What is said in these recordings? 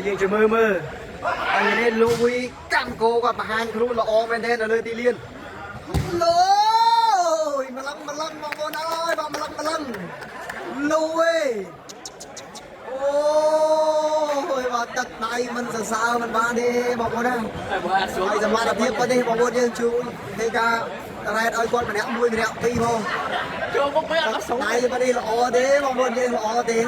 យើងជាមើលអញនេះលូវីកម្មគោគាត់បង្ហាញខ្លួនល្អមែនទេនៅលើទីលានលូយម្លឹងបងប្អូនអើយបងម្លឹងលូវីអូយបាទទឹកដៃមិនសរសើរមិនបានទេបងប្អូនណាហើយសមត្ថភាពគាត់នេះបងប្អូនយើងជួយធ្វើការរ៉ែតឲ្យគាត់ម្នាក់មួយម្នាក់ពីរផងចូលមកពេលអត់សុំដៃគាត់នេះល្អទេបងប្អូនយើងល្អទេឥ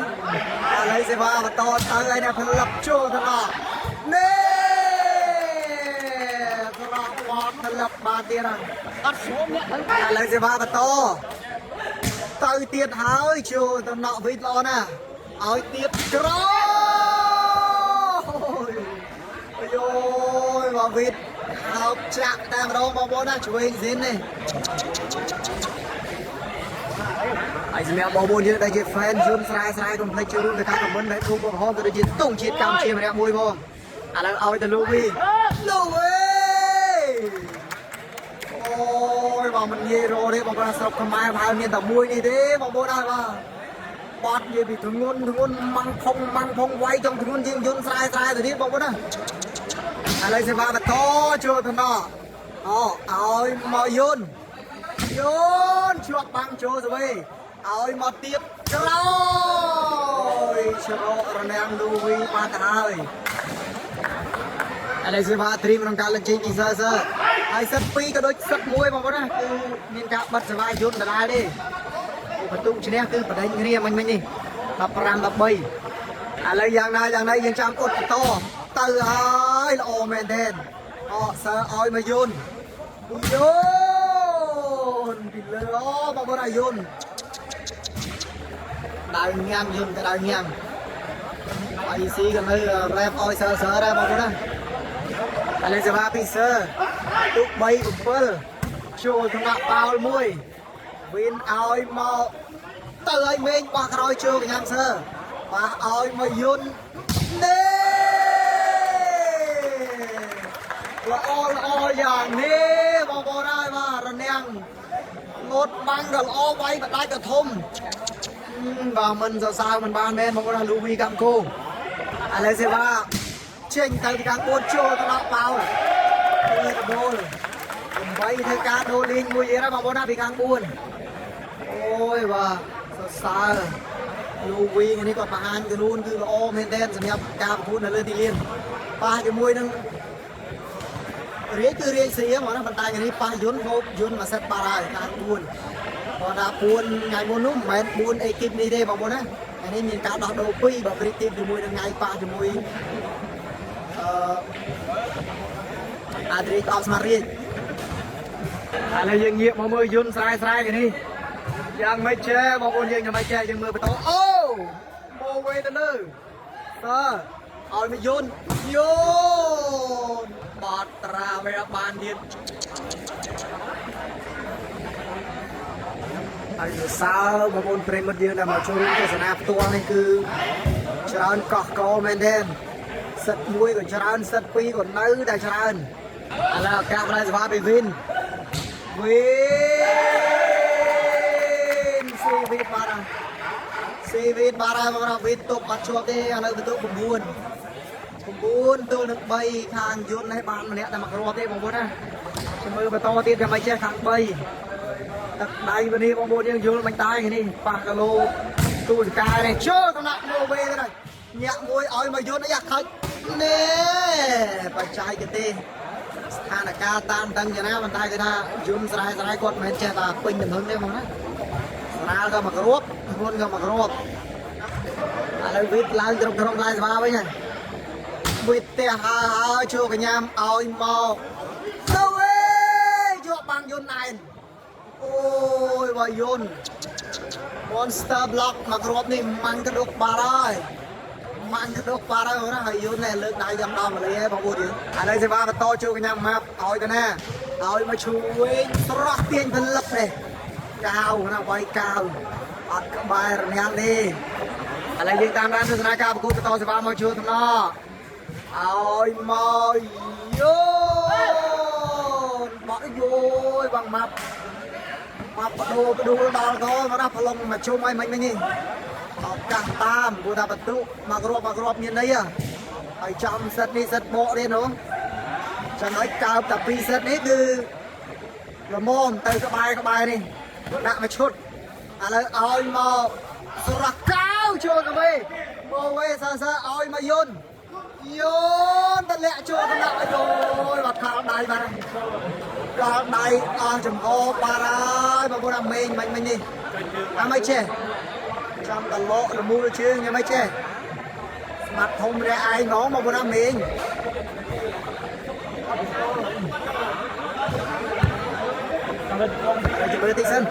ឡូវសេវាបន្តទៅហើយណាផលិតចូលទៅដល់នេះក្រោកវត្តផលិតបានទៀតហើយអត់ស្រួលអ្នកឥឡូវសេវាបន្តទៅទៀតហើយចូលទៅណក់វិញល្អណាស់ឲ្យទៀតក្រោយយោយមកវិញហោកចាក់តែម្ដងបងប្អូនណាឆ្វេងស៊ីននេះហើយសម្រាប់បងប្អូនយើងដែលជា fan យន្តស្រាយកុំភ្លេចចូលរួមទៅការខមមិនដែលគូបង្ហោទៅដូចជាទង់ជាតិកម្ពុជាម្នាក់មួយបងឥឡូវឲ្យទៅលោកវីអូយបងមិននិយាយរទេបងប្អូនស្រុកខ្មែរប្រហែលមានតែមួយនេះទេបងប្អូនអើយបាទបាត់និយាយពីធ្ងន់ម៉ាំងផុងវាយចង់ធ្ងន់ជាងយន្តស្រាយទៅទៀតបងប្អូនណាឥឡូវសេវាបន្តចូលទៅណោះឲ្យមកយន្តជាប់បាំងចូលទៅវិញឲ្យមកទៀតក្រោយច្រករណាំងលូវីបានទៅហើយឥឡូវសេវាត្រៀមក្នុងការលើកចេញពីសើហើយសិត2ក៏ដូចសិត1បងប្អូនណាគឺមានការបិទសេវាយន្តដដែលទេបន្ទុកឈ្នះគឺបដិញគ្នាមិញនេះ15-13ឥឡូវយ៉ាងណាយើងចាំអត់បន្តទៅហើយល្អមែនទេសើឲ្យមកយន្តពីលើបងប្អូនអាយន្តដៅញ៉ាំយន្តទៅដៅញ៉ាំហើយស៊ីក៏នៅរ៉េបឲ្យសើដែរបងប្អូនណាឥឡូវសេវាពីសើទុក3-7ចូលថ្នាក់ប៉ោល1វិនឲ្យមកទៅឲ្យមេងបោះក្រោយចូលកញ្ញាំសើបោះឲ្យមកយន្តនេះល្អយ៉ាងនេះបងប្អូនហើយបាទរនាំងងត់បាំងក៏ល្អវាយបដាច់ក៏ធំបាទមិនសរសើរមិនបានមែនបងប្អូនលូវីកម្មគោឥឡូវសេវាចេញទៅពីខាង4ចូលទៅដល់ប៉ោលគឺដូល8ធ្វើការដូលលេងមួយទៀតហើយបងប្អូនណាពីខាង4អូយបាទសរសើរលូវីនេះគាត់បង្ហាញខ្លួនគឺល្អមែនទែនសម្រាប់ការប្រកួតនៅលើទីលានប៉ះជាមួយនឹងរាយគឺរាយស្រីហ្មងណាប៉ុន្តែនេះប៉ះយន្តហូបយន្តមួយសិតបាត់ហើយខាង4គាត់ថា4ថ្ងៃមុននោះមិនមែន4អេគីបនេះទេបងប្អូនណាថ្ងៃនេះមានការដោះដូរ2បើប្រៀបធៀបជាមួយនឹងថ្ងៃប៉ះជាមួយអាត្រីអបស្មារតីឥឡូវយើងងាកមកមើលយន្តស្រាយនេះយ៉ាងម៉េចចេះបងប្អូនយើងយ៉ាងម៉េចចេះយើងមើលបន្តអូមកវេទៅលើតើឲ្យមកយន្តបាត់ត្រាវាបានទៀតហើយសើបងប្អូនប្រិមិត្តយើងដែលមកចូលរួមទស្សនាផ្ទាល់នេះគឺច្រើនកោះកោមែនទេសិត1ក៏ច្រើនសិត2ក៏នៅតែច្រើនឥឡូវឱកាសផ្លែសភាពីវិនស៊ីវិនបាត់ហើយបងប្អូនវិនទប់បាត់ជាប់ទេឥឡូវបន្ទុក9ទល់នឹង3ខាងយន្តនេះបានម្នាក់តែមកគ្រាប់ទេបងប្អូនណាចាំមើលបន្តទៀតយ៉ាងម៉េចចេះខាង3ទឹកដៃវិញនេះបងប្អូនយើងយល់មិនដែរនេះប៉ះគីឡូទូចកាយនេះចូលតំណាក់នៅវេទៅហើយញាក់មួយឲ្យមកយន្តអីអាខិចនេះបច្ចេកទេសស្ថានភាពតាមតឹងយ៉ាងណាប៉ុន្តែគេថាយន្តស្រាយគាត់មិនមែនចេះតែពេញទំហឹងទេហ្មងណាស្រាលក៏មកគ្រាប់ខ្លួនក៏មកគ្រាប់ឥឡូវវិតឡើងត្រង់ខ្លាយស្វាវិញហើយវិទ្យាហើយចូលកញ្ញាមឲ្យមកទៅយកបាំងយន្តឯងអូយបើយន្ត Monster Block មកគ្រាប់នេះម៉ាំងកដុកបាត់ហើយណាហើយយន្តនេះលើកដៃយ៉ាងដល់មកលេហើយបងប្អូនយើងឥឡូវសេវាបន្តចូលកញ្ញាម៉ាប់ឲ្យទៅណាឲ្យមកជួយស្រស់ទាញផលិតនេះកាវណាវាយកាវអត់ក្បែររញាំទេឥឡូវយើងតាមដានទស្សនាការប្រកួតបន្តសេវាមកជួយតំណឲ្យមកបត់យបងម៉ាប់បដូរដល់កោមកណាប្រឡងមកជុំឲ្យមិននេះឱកាសតាមព្រោះថាបន្ទុកមកគ្រាប់មានន័យ ហើយចំសិតនេះសិតបកទៀតនោះចាំឲ្យកើបតែ2សិតនេះគឺល្មមទៅក្បែរនេះដាក់មកឈុតឥឡូវឲ្យមកសុរកៅចូលទៅវិញមកវិញសើឲ្យមកយន្តតលាក់ចូលទៅដាក់ឲ្យយបាត់ខាលដៃបាត់ខាលដៃអស់ចំហបាត់ហើយបងប្អូនអាមេងមិញនេះអាមិនចេះចាំតលក់លមូលជើងយ៉ាងមិនចេះស្មាត់ធំរះឯងហ្មងបងប្អូនអាមេងជំរឿតិចសិន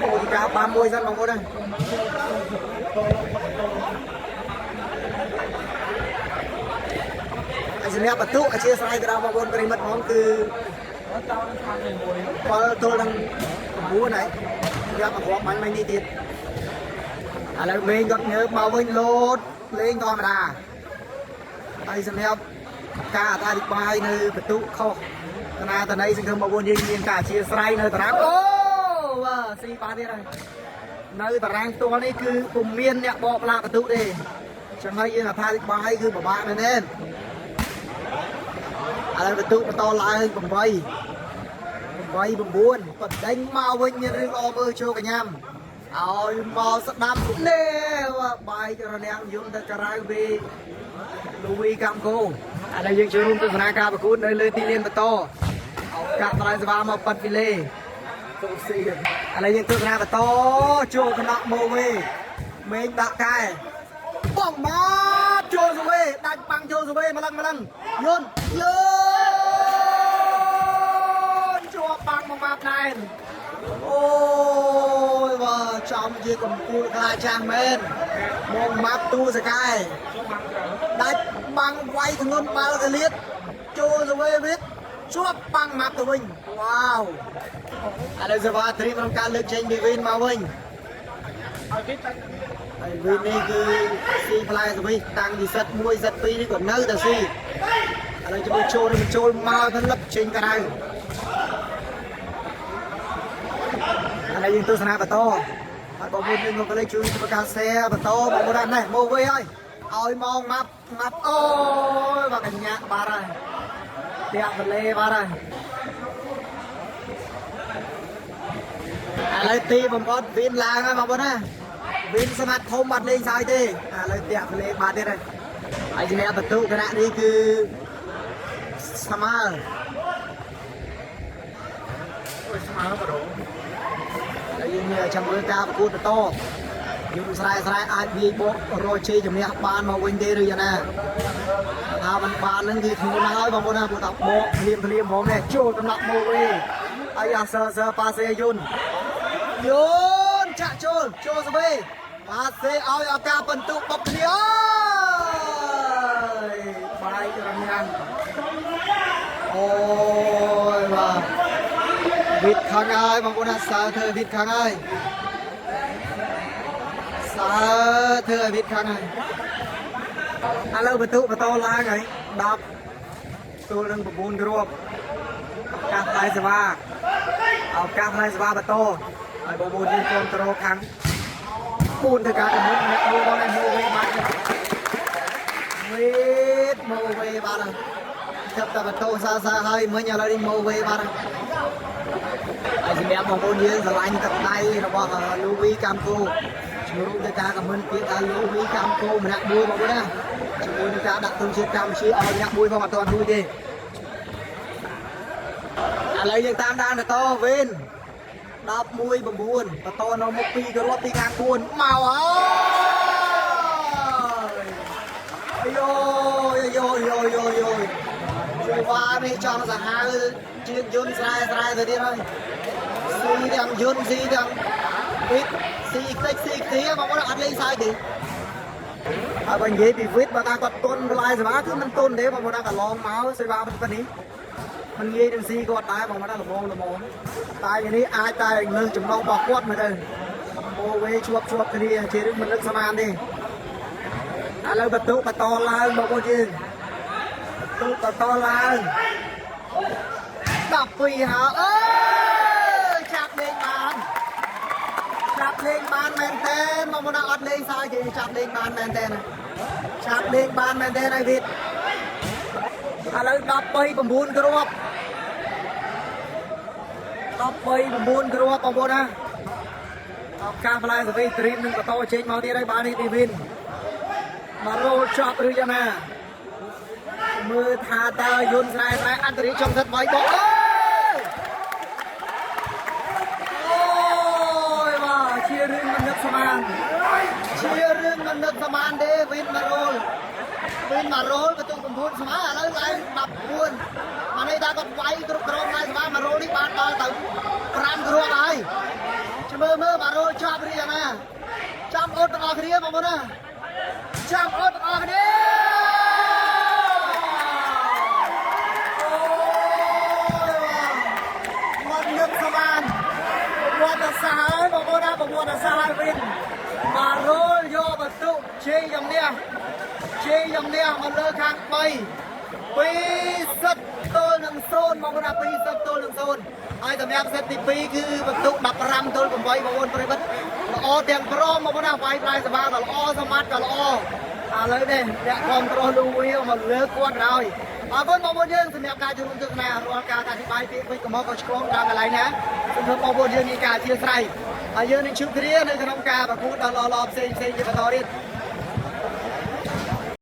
អូយកាបានមួយសិនបងប្អូនហើយសម្រាប់បន្ទុកអធិស្ឋានក្រៅបងប្អូនប្រិមិត្តហ្មងគឺ7ទល់នឹង9ហើយយកមករាប់បាញ់នេះទៀតឥឡូវមេងគាត់ងើបមកវិញលោតលេងធម្មតាហើយសម្រាប់ការអធិប្បាយនៅបន្ទុកខុសតាណាតន័យសង្គមបងប្អូនយើងមានការអធិស្ឋាននៅតារាងអូស៊ីបានទៀតហើយនៅតារាងផ្ទាល់នេះគឺពុំមានអ្នកបកផ្លាកបន្ទុកទេចឹងហើយយើងអធិប្បាយគឺពិបាកមែនទេឥឡូវបន្ទុកបន្តឡើង8 9បដិញមកវិញរឿងល្អមើលចូលកញ្ញាំឲ្យមកស្ដាប់នេះបាយរនាំងយំទៅក្រៅពីលូវីកម្មគោឥឡូវយើងចូលរួមទស្សនាការប្រកួតនៅលើទីលានបន្តឱកាសត្រៃសវ៉ាមកប៉ាត់ពីលេទូស៊ីឥឡូវយើងទស្សនាបន្តចូលគណៈម៉ូវេមេងដាក់កែបងមកចូលសវេដាច់ប៉ាំងចូលសវេម្លឹងយន្តជាប់ប៉ាំងមកម៉ាប់ណែនអូយបាទចំជាកំពូលខ្លាចាស់មែនមកម៉ាប់ទូសកែដាច់បាំងវាយធ្ងន់បាល់កលៀតចូលសវេវិតជាប់ប៉ាំងម៉ាប់ទៅវិញវ៉ាវឥឡូវសវ៉ាត្រីក្នុងការលើកចេញពីវិញមកវិញហើយវិញនេះគឺស៊ីផ្លែសវិសតាំងពីសិត1សិត2នេះក៏នៅតែស៊ីឥឡូវជាមួយចូលមកទៅលឹបចេញក្រៅឥឡូវយើងទស្សនាបន្តហើយបងប្អូនយើងក៏លេខជួយធ្វើការ share បន្តបងប្អូននេះមកវិញហើយឲ្យមកម៉ាប់អូយបាទកញ្ញាបាត់ហើយតាក់វលេបាត់ហើយឥឡូវទីបំផុតវិនឡើងហើយបងប្អូនណាវិនស្មាត់ធំបាត់លេងស្អីទេឥឡូវតាក់វលេបាត់ទៀតហើយជំនះបន្ទុកគណៈនេះគឺស្មើហើយយើងចាំមើលការប្រកួតបន្តយំស្រែអាចវាយបករយជ័យជំនះបានមកវិញទេឬយ៉ាងណាថាมันបាននឹងគឺធ្ងន់ណាស់ហើយបងប្អូនណាព្រោះថាបកភ្លាមហ្មងនេះចូលដំណាក់មកវិញហើយអាសើប៉ាសេយន្តចាក់ចូលស្វេប៉ាសេឲ្យឱកាសបន្ទុកបុកគ្នាអើយបាយរងាំងអូយបាទវិតខាងហើយបងប្អូនណាសើធ្វើវិតខាងហើយធ្វើឲ្យវិតខាងហើយឥឡូវបន្ទុកបន្តឡើងហើយ10ទល់នឹង9គ្រាប់ឱកាសផ្លែសេវាបន្តហើយបងប្អូនយើងគ្រប់គ្រងខាង4ធ្វើការកំណត់អ្នកមួយបងឯងមកវិញបាត់មកវិញបាត់ចាប់តែបន្តសើហើយមិញឥឡូវនេះមកវិញបាត់ហើយសម្រាប់បងប្អូនយើងស្រឡាញ់ទឹកដៃរបស់លូវីកម្មគោជំរុញទៅការខមមិនពីដល់លូវីកម្មគោម្នាក់មួយបងប្អូនណាជាមួយនឹងការដាក់ទុនជាតិកម្ពុជាឲ្យម្នាក់មួយផងអត់ទាន់រួចទេឥឡូវយើងតាមដានបន្តវិញ11 9បន្តនៅមុខ2គ្រាប់ទីខាង4មកហើយយោសេវានេះចង់សាហាវជាងយន្តស្រែទៅទៀតហើយស៊ីទាំងយន្តស៊ីទាំងវិតស៊ីតិចស៊ីខ្ទាបងប្អូនអត់លេងសើចទេហើយបើនិយាយពីវិតបើថាគាត់ទុនផ្លែសេវាគឺមិនទុនទេបងប្អូនកន្លងមកសេវាប៉ុណ្នេះមិនងាយនឹងស៊ីគាត់ដែរបងប្អូនល្មមតែនេះអាចតែលើចំណងរបស់គាត់មើលទៅអូវេជាប់គ្នាជារឿងមិននឹកស្មានទេឥឡូវបន្ទុកបន្តឡើងបងប្អូនយើងបន្តឡើង12ហើយអើយចាប់លេងបាន lên ban men tên mà muốn ăn lên sao vậy chạm lên ban men tên này chạm lên ban men tên này vịt lấy đập bay bầm buồn cái rộp đập bay bầm buồn cái rộp bầm buồn ha cam lại rồi về trim đừng có to trên máu đi đây bán đi vin mà rô chọc rồi cho nè mưa thà ta yun sai sai ăn từ trong thật mấy bộ ôi mà chia riêng mình được saman chia riêng mình được saman đi vin mà rô cái tụi cùng buôn saman là lại đập buôn mà đây ta còn quay tụi con này saman mà rô đi bán to từ ram rô này mơ mà rô chọc đi cho nè chọc ớt ngọt kia mà muốn à chọc ớt ngọt kia một là sai vin mà rô vô bật tụ chi dòng nè mà lơ khang bay pi sắt tôi nâng xôn mà pi sắt tôi nâng xôn ai tầm em sẽ pi cứ bật tụ đập ram tôi cùng bay mà ôn phải bất o tiền pro mà muốn bay bay sẽ ba là o sao mát là o lấy đây để con pro lưu ý mà lơ quan rồi con mà muốn dương thì em ca cho luôn nè rồi ca thì bay pi với cái món con chôm ra cái này nhá thường mà muốn dương đi ca chia sài dương đi chụp kia nơi trong ca và cũng đang lo xây cho tao đi